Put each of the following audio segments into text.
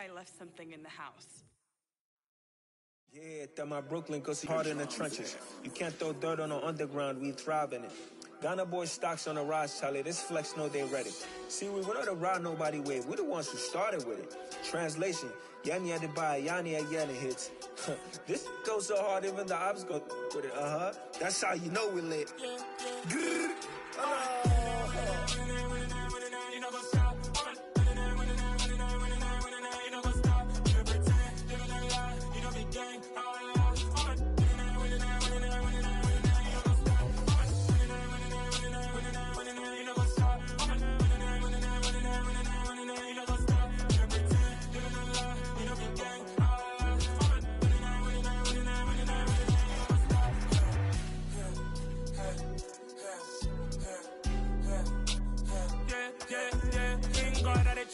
I left something in the house. Yeah, that my Brooklyn, cause he's hard in the trenches. You can't throw dirt on the underground, we thrive in it. Ghana boys stocks on the rise, Charlie. This flex know they ready. See, we're not the ride nobody wave. We're the ones who started with it. Translation, Yani had to buy, Yani had Yanni hits. This goes so hard, even the ops go with it. That's how you know we lit.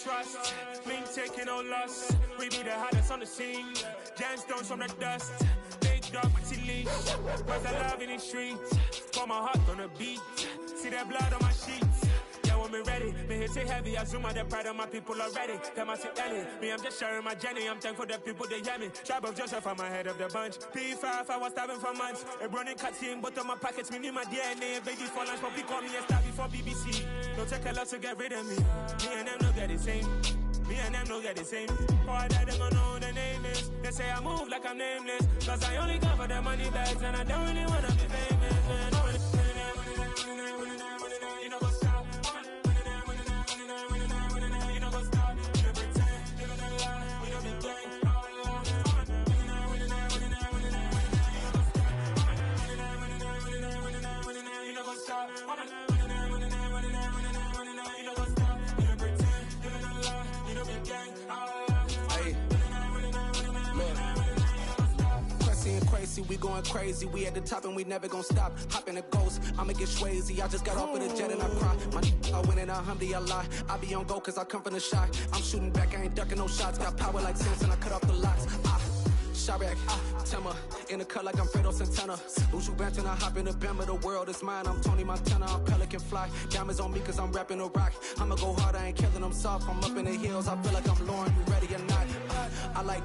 Trust, me taking no loss. We be the hottest on the scene. Gemstones from the dust. Big dog, pretty leash. Where's the love in the streets? Got my heart on the beat. See that blood on my sheets. Yeah, when me ready, me hit it heavy. I zoom out the pride of my people already. Them I see Ellie. Me, I'm just sharing my journey. I'm thankful the people they hear me. Tribe of Joseph, I'm ahead of the bunch. P5, I was starving for months. A running cut in both of my pockets. Me need my DNA. Baby for lunch, but call me a star before BBC. Don't take a lot to get rid of me. Me and them don't get the same. Me and them don't get the same. Boy, that them don't know who the name is. They say I move like I'm nameless. Cause I only cover the money bags and I don't really wanna be famous, man. You know what's up? You know what's up? You pretend, you don't lie, we don't be gang. You know what's up? We going crazy, we at the top and we never gonna stop. Hop in a ghost, I'ma get swayzy. I just got off of the jet and I cry. I win in a Humvee, I lie. I be on go cause I come from the shot. I'm shooting back, I ain't ducking no shots. Got power like Samson, I cut off the locks. Sharek, Timmer, in the cut like I'm Fredo Santana. Uju Banton, I hop in the Bama, the world is mine. I'm Tony Montana, I'm Pelican Fly. Diamonds on me cause I'm rapping a rock. I'ma go hard, I ain't killing them soft. I'm up in the hills, I feel like I'm Lauren, you ready or not? I like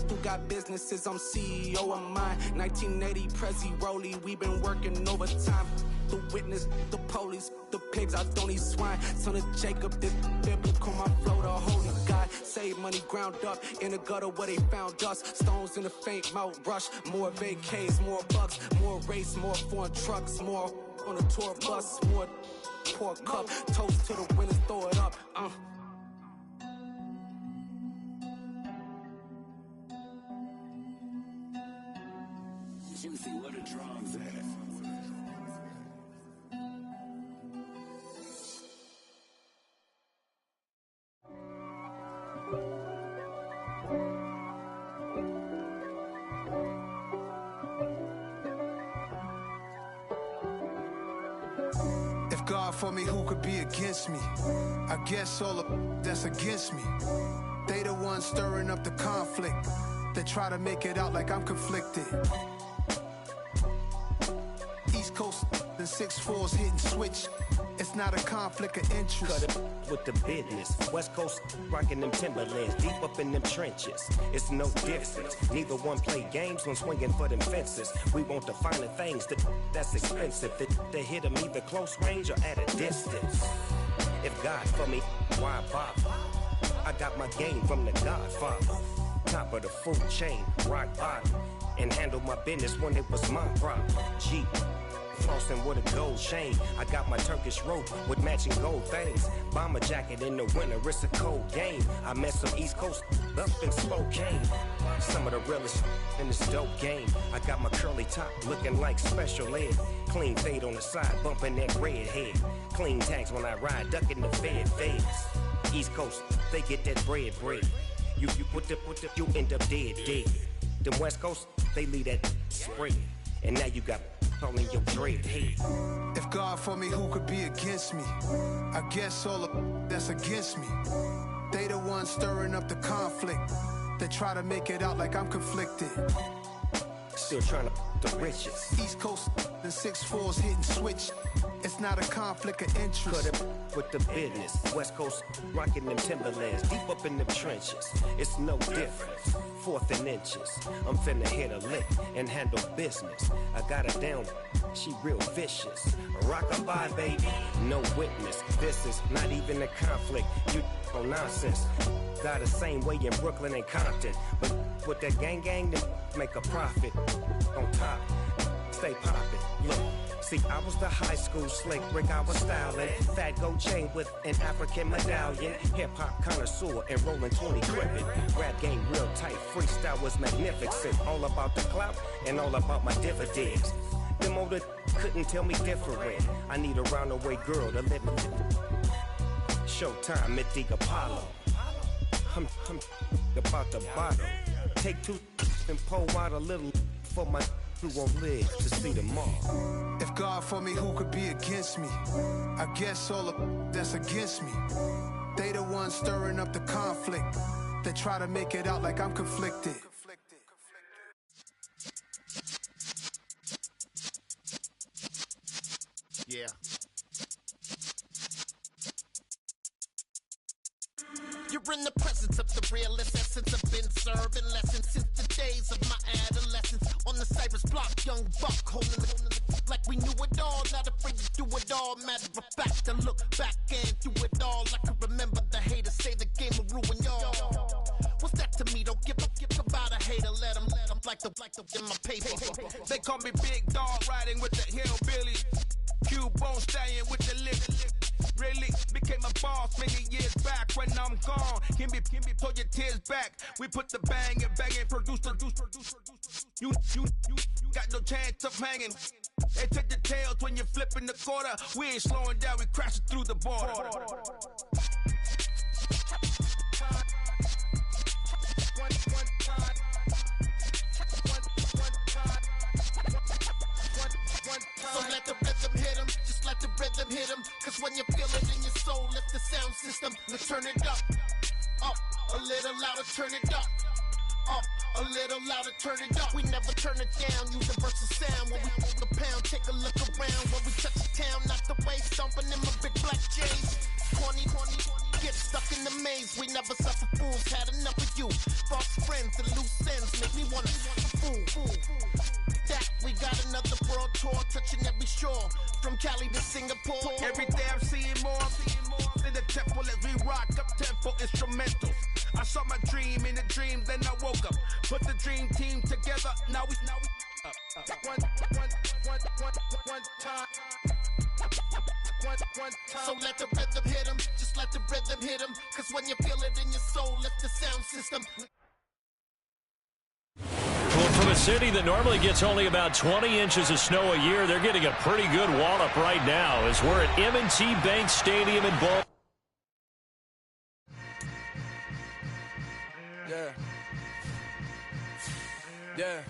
who got businesses, I'm CEO of mine. 1980 Prezi Rolly, we been working overtime. The witness, the police, the pigs, I don't eat swine. Son of Jacob, this biblical, my flow, the holy God. Save money ground up in the gutter where they found us. Stones in the faint mouth rush. More vacays, more bucks, more race, more foreign trucks, more on a tour bus, more pour cup. Toast to the winners, throw it up. Juicy, where the drums at? If God for me, who could be against me? I guess all of that's against me. They the ones stirring up the conflict. They try to make it out like I'm conflicted. East Coast and 6'4's hitting switch. It's not a conflict of interest. Cut it with the business. West Coast rocking them Timberlands, deep up in them trenches. It's no difference. Neither one play games when swinging for them fences. We want the finer things that's expensive. That hit them either close range or at a distance. If God for me, why bother? I got my game from the Godfather. Top of the food chain, rock bottom. And handle my business when it was my problem. G. Flossing with a gold chain. I got my Turkish rope with matching gold things. Bomber jacket in the winter, it's a cold game. I met some East Coast up in Spokane. Some of the realest in this dope game. I got my curly top looking like special ed. Clean fade on the side, bumping that red head. Clean tags when I ride, ducking the feds. East Coast, they get that bread. You you end up dead. Them West Coast, they leave that spread. And now you got all in your dread head. If God for me, who could be against me? I guess all of that's against me. They the ones stirring up the conflict. They try to make it out like I'm conflicted. Still trying to the riches. East Coast and 6'4s hitting switch. It's not a conflict of interest. Cut it with the business. West Coast rocking them Timberlands. Deep up in them trenches. It's no difference. 4th and inches. I'm finna hit a lick and handle business. I got her down. She real vicious. Rockabye, baby. No witness. This is not even a conflict. You on nonsense. Got the same way in Brooklyn and Compton. But with that gang, then make a profit. On top, stay poppin'. Look. See, I was the high school slick brick, I was styling. Fat gold chain with an African medallion. Hip-hop connoisseur and rolling 20 cribbin'. Rap game real tight, freestyle was magnificent. All about the clout and all about my dividends. Them older couldn't tell me different. I need a roundaway girl to live with. Showtime at the Apollo. I'm about the bottle. Take 2 and pour out a little for my who won't live to see tomorrow. If God for me, who could be against me? I guess all of that's against me. They the ones stirring up the conflict. They try to make it out like I'm conflicted. Yeah. You're in the presence of the realest essence. I've been serving lessons since the days of my adolescence. On the Cypress block, young buck holding the like we knew it all. Not afraid to do it all. Matter of fact, to look back and do it all. I can remember the haters say the game will ruin y'all. What's that to me? Don't give about a hater. Let them like the in my paper. They call me Big Dog, riding with the hillbillies. Q-Bone staying with the lip. Really became a boss many years back. When I'm gone, can be pull your tears back. We put the bang and produce. You got no chance of hanging. They take the tails when you're flipping the quarter. We ain't slowing down, we crashing through the border. So let the rhythm hit him, just let the rhythm hit him. Cause when you feel it in your soul, lift the sound system. Let's turn it up, a little louder, turn it up, a little louder, turn it up. We never turn it down, universal sound. When we hold the pound, take a look around. When we touch the town, not the way, stomping in my big black J's. Corny, get stuck in the maze. We never suffer fools, had enough of you. False friends and loose ends make me wanna fool. That we got another world tour, touching every shore, from Cali to Singapore. Every day I'm seeing more in the temple as we rock up tempo instrumentals. I saw my dream in a dream, then I woke up. Put the dream team together, now we one time. So let the rhythm hit him, just let the rhythm hit him. Cause when you feel it in your soul, lift the sound system. Well, from a city that normally gets only about 20 inches of snow a year, they're getting a pretty good wallop right now as we're at M&T Bank Stadium in Baltimore. Yeah.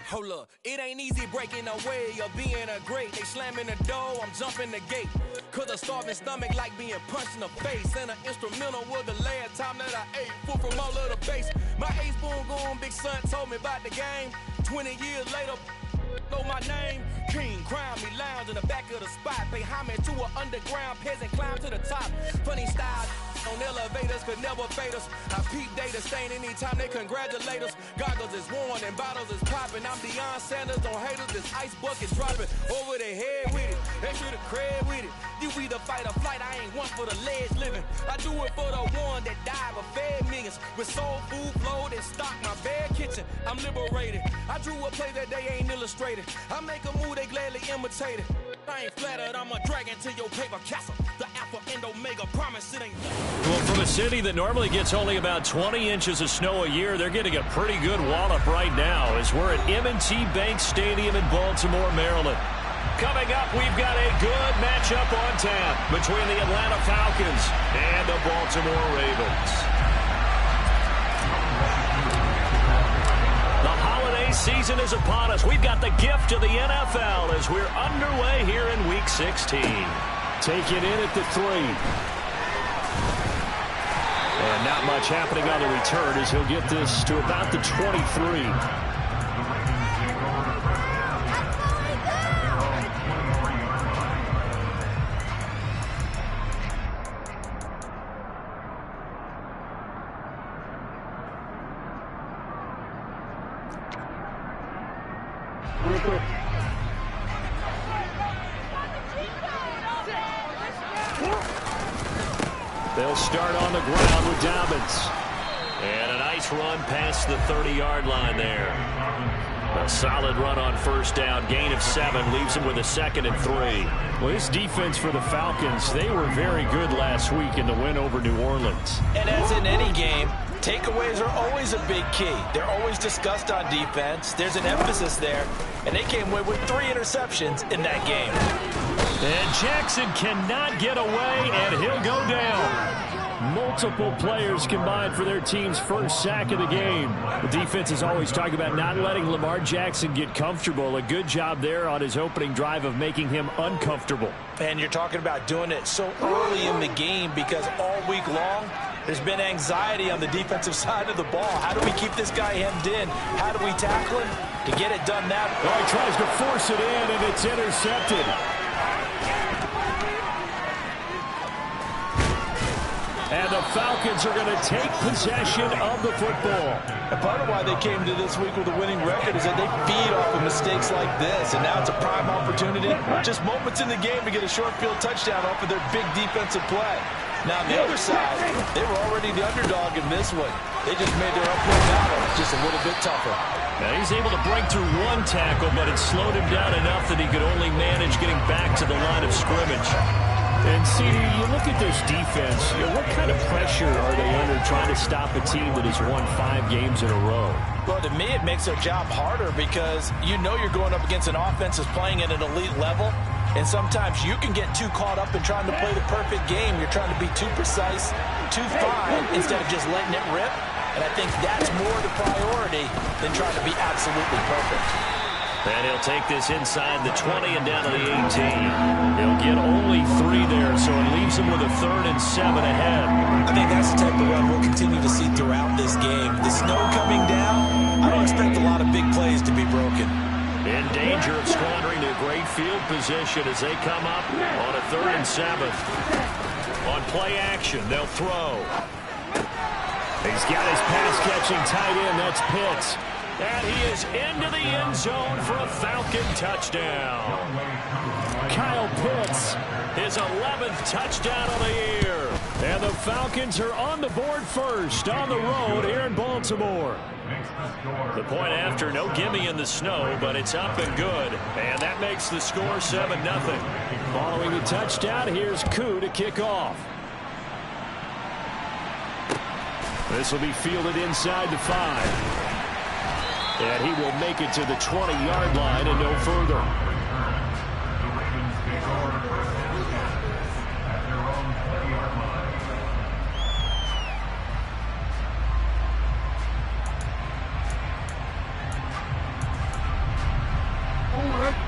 Hold up, it ain't easy breaking away or being a great. They slamming the door, I'm jumping the gate. Cause a starving stomach like being punched in the face. And an instrumental was the last time that I ate food from all of the base. My ace boom goon, big son told me about the game. 20 years later, know my name. King, crown me, lounge in the back of the spot. Pay homage to an underground peasant, climb to the top. Funny style on elevators could never fade us. I peep data stain anytime they congratulate us. Goggles is worn and bottles is popping. I'm Deion Sanders on haters, this ice bucket dropping over their head with it. They should have cred with it. You either fight or flight, I ain't one for the ledge living. I do it for the one that died but fed millions. With soul food flowed and stocked my bad kitchen. I'm liberated. I drew a play that they ain't illustrated. I make a move, they gladly imitate it. I ain't flattered, I'm a dragon to your paper castle. The Alpha and Omega promise it ain't. Well, from a city that normally gets only about 20 inches of snow a year, they're getting a pretty good wallop right now as we're at M&T Bank Stadium in Baltimore, Maryland. Coming up, we've got a good matchup on tap between the Atlanta Falcons and the Baltimore Ravens. The holiday season is upon us. We've got the gift of the NFL as we're underway here in Week 16. Take it in at the 3. And not much happening on the return as he'll get this to about the 23. They'll start on the ground with Dobbins. And a nice run past the 30-yard line there. A solid run on first down. Gain of 7 leaves him with a 2nd and 3. Well, this defense for the Falcons, they were very good last week in the win over New Orleans. And as in any game, takeaways are always a big key. They're always discussed on defense. There's an emphasis there. And they came away with 3 interceptions in that game. And Jackson cannot get away, and he'll go down. Multiple players combined for their team's first sack of the game. The defense is always talking about not letting Lamar Jackson get comfortable. A good job there on his opening drive of making him uncomfortable. And you're talking about doing it so early in the game because all week long, there's been anxiety on the defensive side of the ball. How do we keep this guy hemmed in? How do we tackle him to get it done that way? Well, he tries to force it in, and it's intercepted. And the Falcons are going to take possession of the football. And part of why they came to this week with a winning record is that they feed off of mistakes like this. And now it's a prime opportunity, just moments in the game to get a short field touchdown off of their big defensive play. Now, on the other side, they were already the underdog in this one. They just made their uphill battle just a little bit tougher. Now, he's able to break through one tackle, but it slowed him down enough that he could only manage getting back to the line of scrimmage. And, CD, you look at this defense, what kind of pressure are they under trying to stop a team that has won 5 games in a row? Well, to me, it makes their job harder because you know you're going up against an offense that's playing at an elite level. And sometimes you can get too caught up in trying to play the perfect game. You're trying to be too precise, too fine, instead of just letting it rip. And I think that's more the priority than trying to be absolutely perfect. And he'll take this inside the 20 and down to the 18. He'll get only 3 there, so it leaves him with a 3rd and 7 ahead. I think that's the type of run we'll continue to see throughout this game. The snow coming down, I don't expect a lot of big plays to be broken. In danger of squandering a great field position as they come up on a 3rd and 7. On play action, they'll throw. He's got his pass-catching tight end. That's Pitts. And he is into the end zone for a Falcon touchdown. Kyle Pitts, his 11th touchdown of the year. And the Falcons are on the board first on the road here in Baltimore. The point after, no gimme in the snow, but it's up and good. And that makes the score 7-0. Following the touchdown, here's Koo to kick off. This will be fielded inside the 5. And he will make it to the 20-yard line and no further.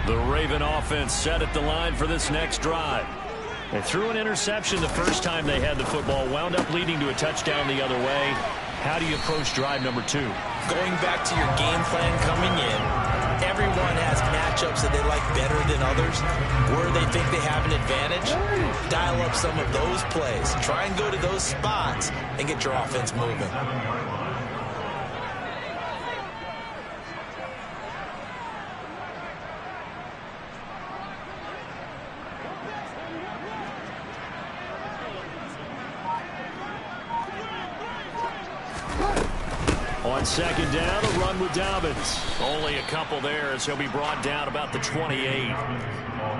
The Raven offense set at the line for this next drive. They threw an interception the first time they had the football, wound up leading to a touchdown the other way. How do you approach drive number 2? Going back to your game plan coming in, everyone has matchups that they like better than others, where they think they have an advantage. Dial up some of those plays. Try and go to those spots and get your offense moving. On second down, a run with Dobbins. Only a couple there as he'll be brought down about the 28.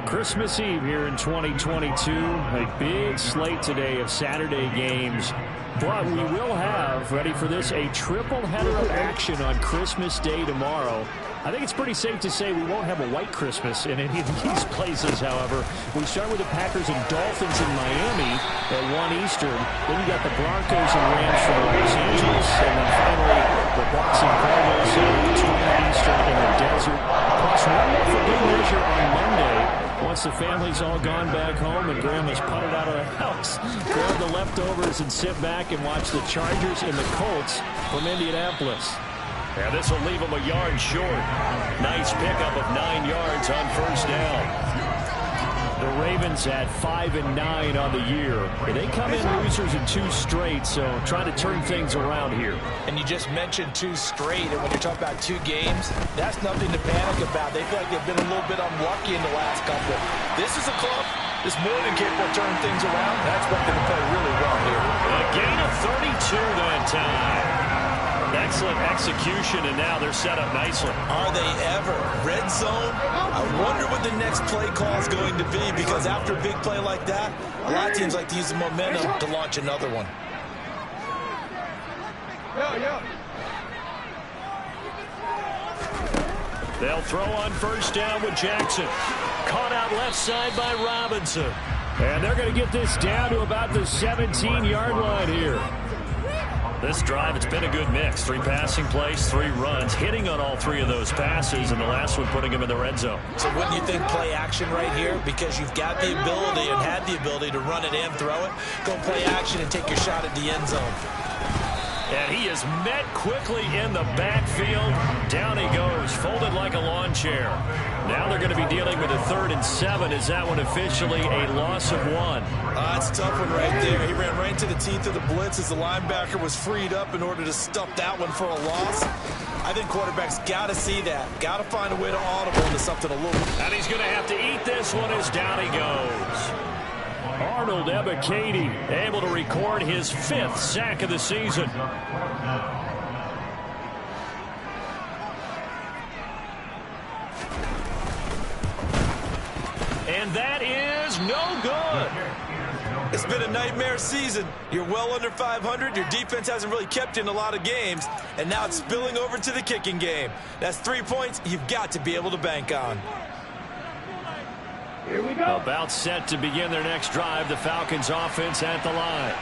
Christmas Eve here in 2022. A big slate today of Saturday games. But we will have, ready for this, a triple header of action on Christmas Day tomorrow. I think it's pretty safe to say we won't have a white Christmas in any of these places, however. We start with the Packers and Dolphins in Miami at 1 Eastern. Then you got the Broncos and Rams from Los Angeles. And then finally, the Bucs and Cardinals at 12 Eastern in the desert. Plus one more for good measure on Monday. Once the family's all gone back home and Grandma's putted out of the house, grab the leftovers and sit back and watch the Chargers and the Colts from Indianapolis. Yeah, this will leave them a yard short. Nice pickup of 9 yards on first down. The Ravens had 5-9 on the year. They come in losers in 2 straight, so trying to turn things around here. And you just mentioned 2 straight, and when you're talking about 2 games, that's nothing to panic about. They feel like they've been a little bit unlucky in the last couple. This is a club that's more than capable of turning things around. That's what they're going to play really well here. A gain of 32 that time. Excellent execution, and now they're set up nicely. Are they ever? Red zone? I wonder what the next play call is going to be, because after a big play like that, a lot of teams like to use the momentum to launch another one. They'll throw on first down with Jackson. Caught out left side by Robinson. And they're going to get this down to about the 17-yard line here. This drive, it's been a good mix. 3 passing plays, 3 runs, hitting on all 3 of those passes, and the last one putting them in the red zone. So wouldn't you think play action right here? Because you've got the ability and had the ability to run it and throw it. Go play action and take your shot at the end zone. And he is met quickly in the backfield. Down he goes, folded like a lawn chair. Now they're going to be dealing with a 3rd and 7. Is that one officially a loss of 1? That's a tough one right there. He ran right into the teeth of the blitz as the linebacker was freed up in order to stuff that one for a loss. I think quarterbacks got to see that. Got to find a way to audible into something a little. And he's going to have to eat this one as down he goes. Arnold Ebiketie able to record his 5th sack of the season. And that is no good. It's been a nightmare season. You're well under 500. Your defense hasn't really kept you in a lot of games. And now it's spilling over to the kicking game. That's 3 points you've got to be able to bank on. Here we go. About set to begin their next drive. The Falcons offense at the line.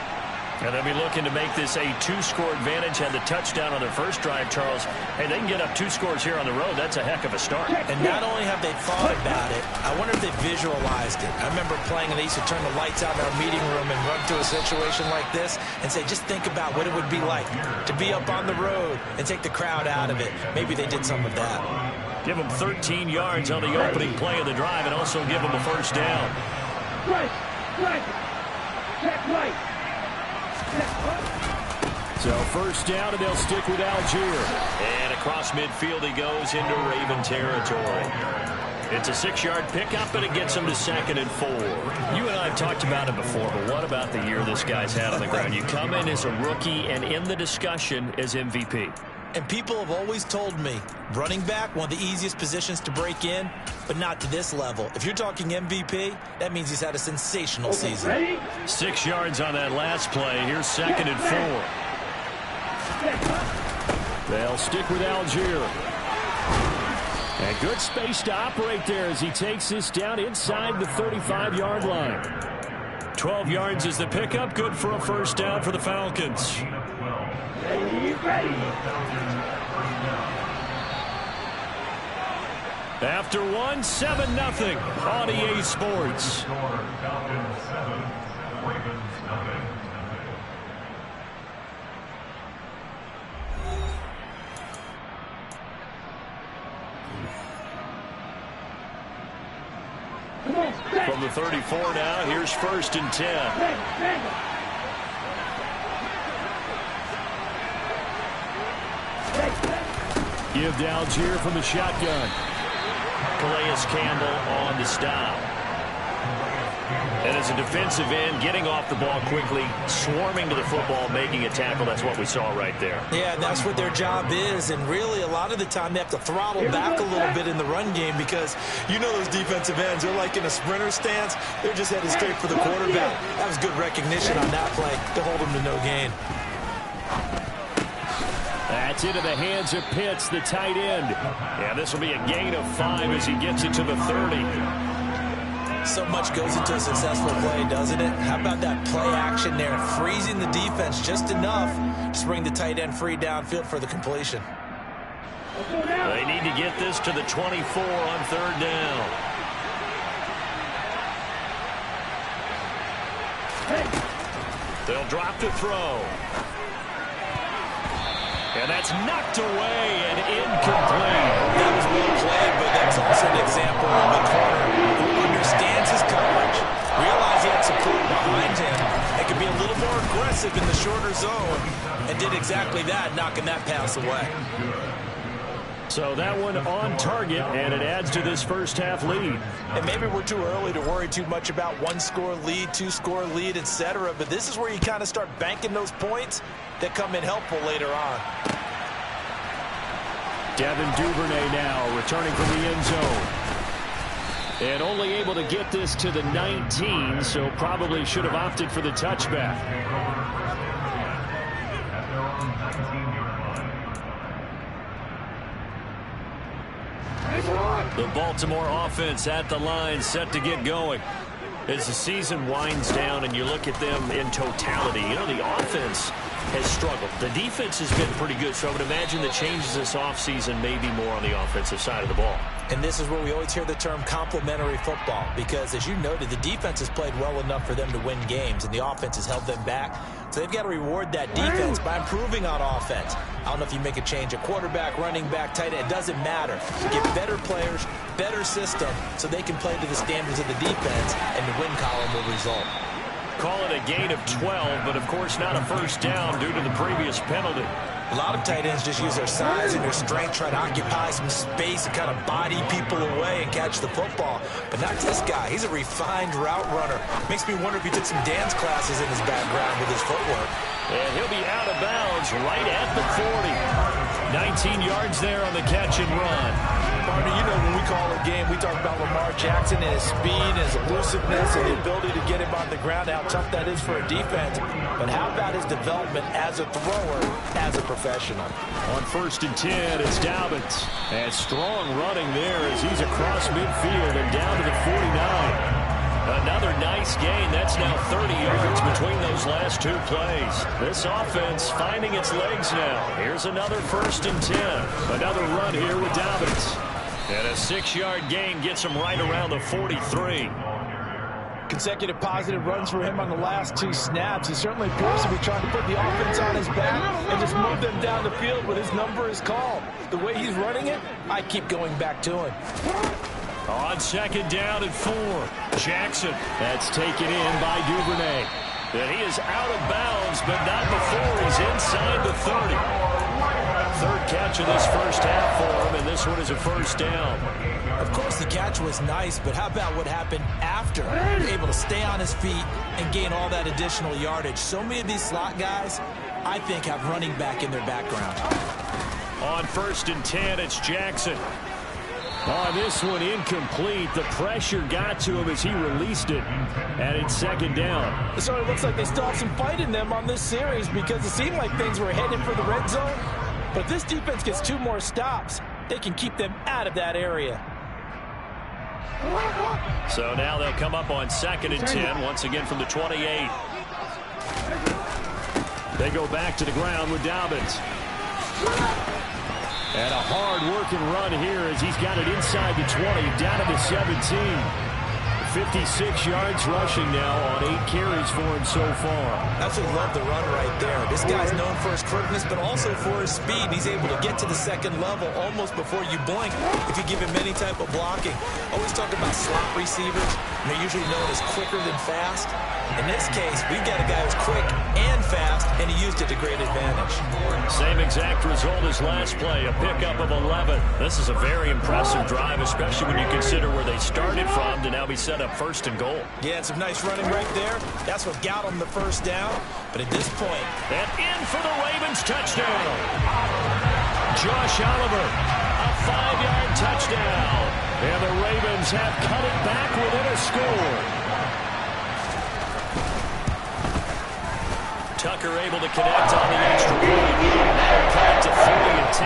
And they'll be looking to make this a 2-score advantage. Had the touchdown on their first drive, Charles. Hey, they can get up 2 scores here on the road. That's a heck of a start. And not only have they thought about it, I wonder if they visualized it. I remember playing, and they used to turn the lights out in our meeting room and run to a situation like this and say, just think about what it would be like to be up on the road and take the crowd out of it. Maybe they did some of that. Give them 13 yards on the opening play of the drive and also give them a first down. So first down, and they'll stick with Algier. And across midfield he goes into Raven territory. It's a 6-yard pickup, and it gets him to 2nd and 4. You and I have talked about it before, but what about the year this guy's had on the ground? You come in as a rookie and in the discussion as MVP. And people have always told me, running back, one of the easiest positions to break in, but not to this level. If you're talking MVP, that means he's had a sensational season. 6 yards on that last play. Here's 2nd and 4. They'll stick with Algier. And good space to operate there as he takes this down inside the 35-yard line. 12 yards is the pickup. Good for a first down for the Falcons. After 1, 7-0 on EA Sports. From the 34 now, here's 1st and 10. Give to Algier from the shotgun. Calais Campbell on the stop. And as a defensive end, getting off the ball quickly, swarming to the football, making a tackle. That's what we saw right there. Yeah, that's what their job is. And really, a lot of the time, they have to throttle back a little bit in the run game because you know those defensive ends, they're like in a sprinter stance. They're just headed straight for the quarterback. That was good recognition on that play to hold them to no gain. That's into the hands of Pitts, the tight end. Yeah, this will be a gain of 5 as he gets it to the 30. So much goes into a successful play, doesn't it? How about that play action there, freezing the defense just enough to bring the tight end free downfield for the completion. They need to get this to the 24 on 3rd down. They'll drop to throw. And that's knocked away and incomplete. That was well played, but that's also an example of a corner who understands his coverage, realized he had support behind him, and could be a little more aggressive in the shorter zone, and did exactly that, knocking that pass away. So that one on target, and it adds to this first half lead. And maybe we're too early to worry too much about one-score lead, two-score lead, etc. But this is where you kind of start banking those points that come in helpful later on. Devin Duvernay now returning from the end zone. And only able to get this to the 19, so probably should have opted for the touchback. The Baltimore offense at the line, set to get going. As the season winds down and you look at them in totality, you know, the offense has struggled. The defense has been pretty good, so I would imagine the changes this offseason may be more on the offensive side of the ball. And this is where we always hear the term complementary football, because as you noted, the defense has played well enough for them to win games, and the offense has held them back. So they've got to reward that defense by improving on offense. I don't know if you make a change at quarterback, running back, tight end. It doesn't matter. Get better players, better system, so they can play to the standards of the defense, and the win column will result. Call it a gain of 12, but of course not a first down due to the previous penalty. A lot of tight ends just use their size and their strength, try to occupy some space and kind of body people away and catch the football. But not this guy. He's a refined route runner. Makes me wonder if he took some dance classes in his background with his footwork. And he'll be out of bounds right at the 40. 19 yards there on the catch and run. Barney, you know when we call a game, we talk about Lamar Jackson and his speed, his elusiveness, and the ability to get him on the ground, how tough that is for a defense. But how about his development as a thrower, as a professional? On 1st and 10, it's Dobbins. And strong running there as he's across midfield and down to the 49. Another nice gain. That's now 30 yards between those last two plays. This offense finding its legs now. Here's another 1st and 10. Another run here with Dobbins. And a 6-yard gain gets him right around the 43. Consecutive positive runs for him on the last 2 snaps. He certainly appears to be trying to put the offense on his back and just move them down the field when his number is called. The way he's running it, I keep going back to him. On 2nd down and 4. Jackson. That's taken in by Duvernay. And he is out of bounds, but not before he's inside the 30. 3rd catch of this first half for him, and this one is a 1st down. Of course, the catch was nice, but how about what happened after? Able to stay on his feet and gain all that additional yardage. So many of these slot guys, I think, have running back in their background. On 1st and 10, it's Jackson. On this one, incomplete. The pressure got to him as he released it, and it's 2nd down. So it looks like they still have some fight in them on this series because it seemed like things were headed for the red zone. But if this defense gets 2 more stops, they can keep them out of that area. So now they'll come up on 2nd and 10, once again from the 28. They go back to the ground with Dobbins. And a hard-working run here as he's got it inside the 20, down to the 17. 56 yards rushing now on 8 carries for him so far. Absolutely love the run right there. This guy's known for his quickness, but also for his speed. He's able to get to the 2nd level almost before you blink if you give him any type of blocking. Always talk about slot receivers, and they're usually known as quicker than fast. In this case, we've got a guy who's quick and fast, and he used it to great advantage. Same exact result as last play, a pickup of 11. This is a very impressive drive, especially when you consider where they started from to now be set up 1st and goal. Yeah, and some nice running right there. That's what got them the 1st down. But at this point... And in for the Ravens touchdown. Josh Oliver, a 5-yard touchdown. And the Ravens have cut it back within a score. Tucker able to connect on the extra point. That'll cut it to 40 and 10-7.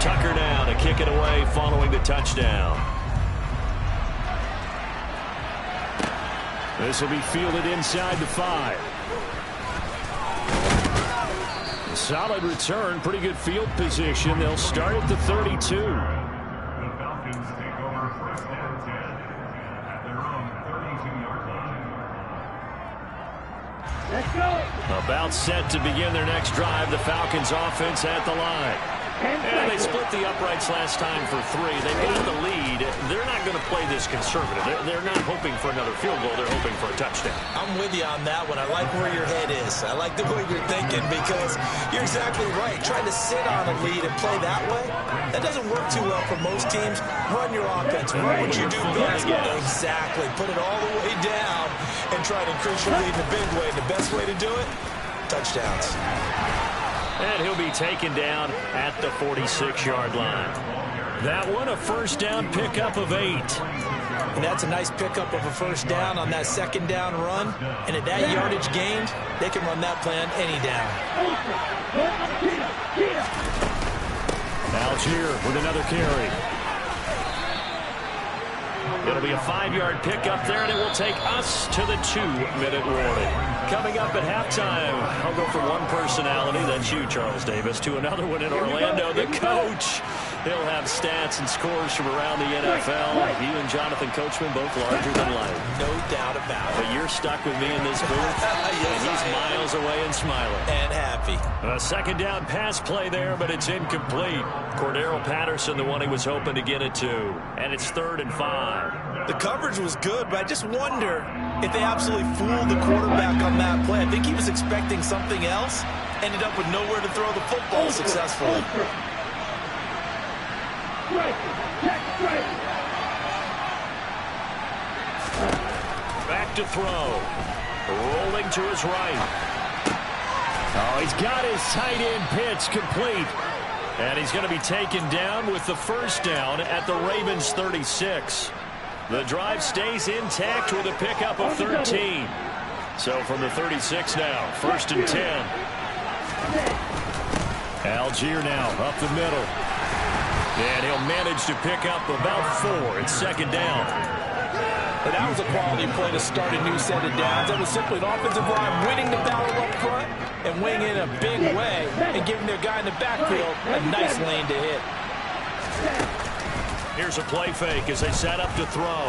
Tucker now to kick it away following the touchdown. This will be fielded inside the 5. Solid return, pretty good field position. They'll start at the 32. About set to begin their next drive. The Falcons offense at the line. And they split the uprights last time for 3. They got the lead. They're not going to play this conservative. They're not hoping for another field goal. They're hoping for a touchdown. I'm with you on that one. I like where your head is. I like the way you're thinking because you're exactly right. Trying to sit on a lead and play that way, that doesn't work too well for most teams. Run your offense. Run what you do best. Exactly. Put it all the way down and try to increase your lead in a big way. The best way to do it, touchdowns. And he'll be taken down at the 46-yard line. That one, a first down pickup of 8. And that's a nice pickup of a first down on that second down run. And at that yardage gained, they can run that play on any down. Algier with another carry. It'll be a 5-yard pickup there, and it will take us to the 2-minute warning. Coming up at halftime, I'll go from one personality, that's you, Charles Davis, to another one in Orlando, the coach. He'll have stats and scores from around the NFL. You and Jonathan Coachman, both larger than life. No doubt about it. But you're stuck with me in this booth, and he's miles away and smiling. And happy. A second down pass play there, but it's incomplete. Cordero Patterson, the one he was hoping to get it to. And it's 3rd and 5. The coverage was good, but I just wonder if they absolutely fooled the quarterback on that play. I think he was expecting something else. Ended up with nowhere to throw the football successfully. Back to throw. Rolling to his right. Oh, he's got his tight end pitch complete. And he's going to be taken down with the first down at the Ravens 36. The drive stays intact with a pickup of 13. So from the 36 now, 1st and 10. Algier now up the middle. And he'll manage to pick up about 4. It's 2nd down. And that was a quality play to start a new set of downs. That was simply an offensive line winning the battle up front and winning in a big way and giving their guy in the backfield a nice lane to hit. Here's a play fake as they set up to throw.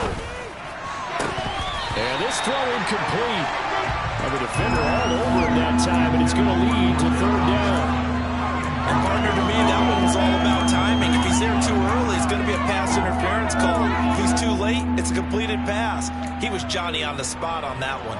And this throw incomplete. And the defender all over him that time, and it's going to lead to 3rd down. And partner, to me, that one was all about timing. If he's there too early, it's going to be a pass interference call. If he's too late, it's a completed pass. He was Johnny on the spot on that one.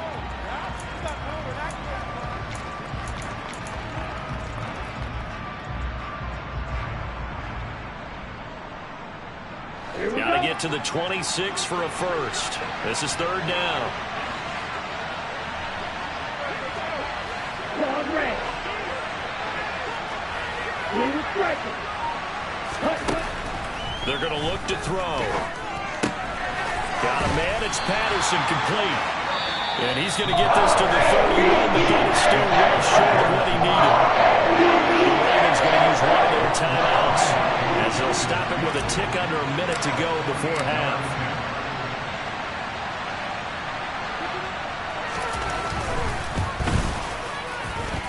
Got to get to the 26 for a first. This is 3rd down. They're going to look to throw. Got a man. It's Patterson complete. And he's going to get this to the 31, but that is still well short of what he needed. The Ravens going to use one of their timeouts as they'll stop it with a tick under a minute to go before half.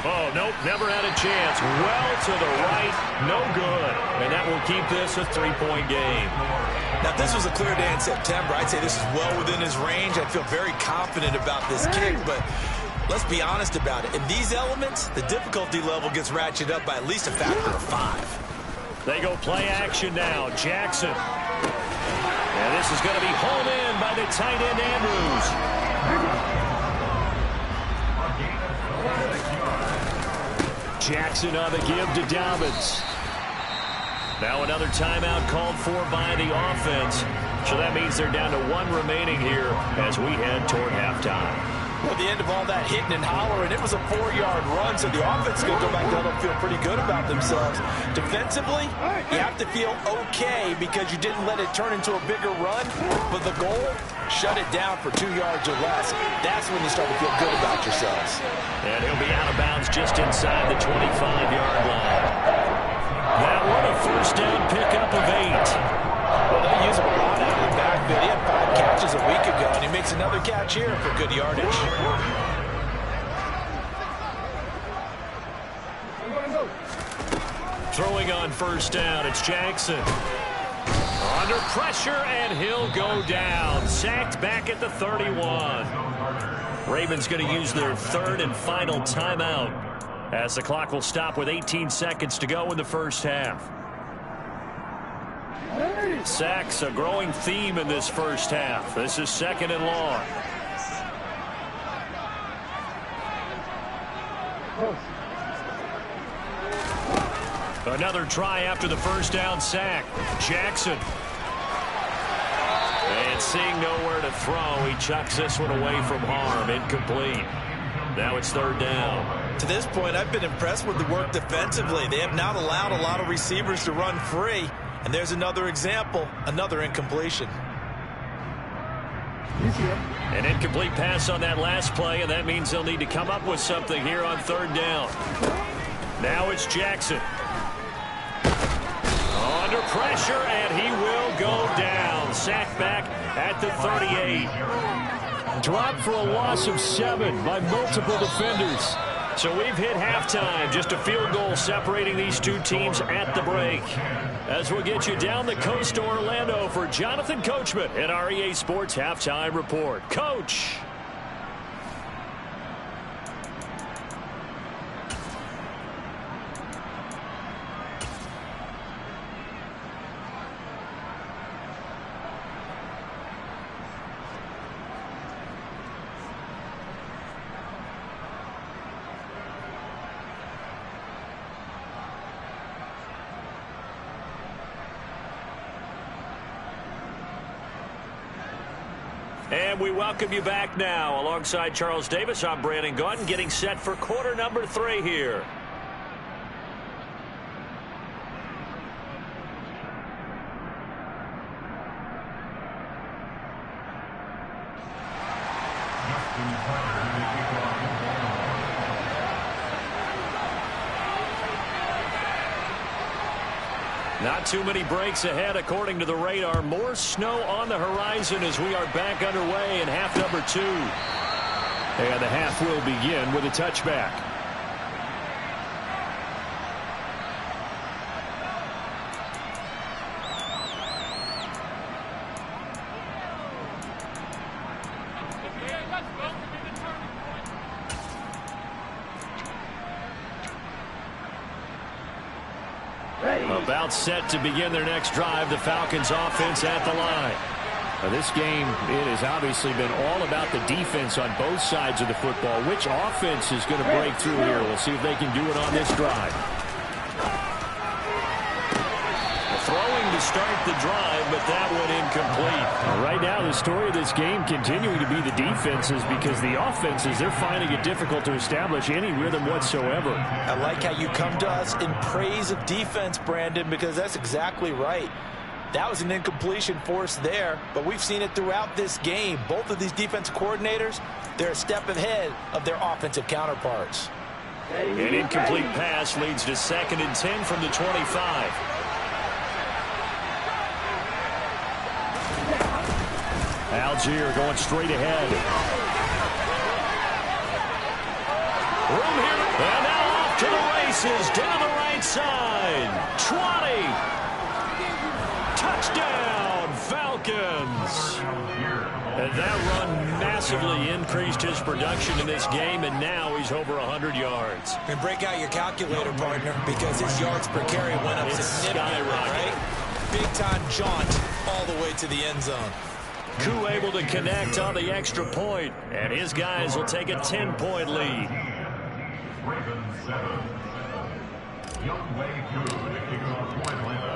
Oh, nope, never had a chance. Well to the right, no good. And that will keep this a 3-point game. Now, if this was a clear day in September, I'd say this is well within his range. I'd feel very confident about this kick, but let's be honest about it. In these elements, the difficulty level gets ratcheted up by at least a factor of 5. They go play action now. Jackson. And this is going to be hauled in by the tight end, Andrews. Jackson on the give to Dobbins. Now another timeout called for by the offense. So that means they're down to 1 remaining here as we head toward halftime. Well, at the end of all that hitting and hollering, it was a 4-yard run, so the offense is going to go back down and feel pretty good about themselves. Defensively, you have to feel okay because you didn't let it turn into a bigger run, but the goal, shut it down for 2 yards or less. That's when you start to feel good about yourselves. And he'll be out of bounds just inside the 25-yard line. That one, a first down pickup of 8. Well, they use him a lot out of the backfield. He had 5 catches a week ago, and he makes another catch here for good yardage. Throwing on first down, it's Jackson. Under pressure, and he'll go down. Sacked back at the 31. Ravens going to use their third and final timeout as the clock will stop with 18 seconds to go in the first half. Sacks, a growing theme in this first half. This is 2nd and long. Another try after the first down sack. Jackson. And seeing nowhere to throw, he chucks this one away from harm. Incomplete. Now it's 3rd down. To this point, I've been impressed with the work defensively. They have not allowed a lot of receivers to run free. And there's another example, another incompletion. An incomplete pass on that last play, and that means they'll need to come up with something here on 3rd down. Now it's Jackson. Under pressure, and he will go down. Sacked back at the 38. Dropped for a loss of 7 by multiple defenders. So we've hit halftime. Just a field goal separating these two teams at the break. As we'll get you down the coast to Orlando for Jonathan Coachman at our EA Sports Halftime Report. Coach. And we welcome you back now. Alongside Charles Davis, I'm Brandon Gaudin, getting set for quarter number 3 here. Not too many breaks ahead according to the radar. More snow on the horizon as we are back underway in half number 2. And the half will begin with a touchback. About set to begin their next drive. The Falcons offense at the line. Now this game, it has obviously been all about the defense on both sides of the football. Which offense is going to break through here? We'll see if they can do it on this drive. Throwing to start the drive, but that one incomplete. Right now, the story of this game continuing to be the defenses, because the offenses, they're finding it difficult to establish any rhythm whatsoever. I like how you come to us in praise of defense, Brandon, because that's exactly right. That was an incompletion forced there, but we've seen it throughout this game. Both of these defensive coordinators, they're a step ahead of their offensive counterparts. An incomplete pass leads to 2nd and 10 from the 25. Algier going straight ahead. Room here, and now off to the races, down the right side. 20. Touchdown, Falcons. And that run massively increased his production in this game, and now he's over 100 yards. And break out your calculator, partner, because his yards per carry went up significantly, right? Big-time jaunt all the way to the end zone. Koo able to connect on the extra point, and his guys will take a 10-point lead.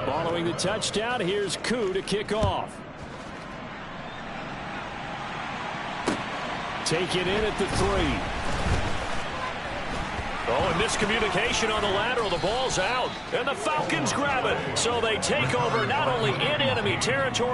Following the touchdown, here's Koo to kick off. Take it in at the 3. Oh, and miscommunication on the lateral. The ball's out, and the Falcons grab it. So they take over not only in enemy territory,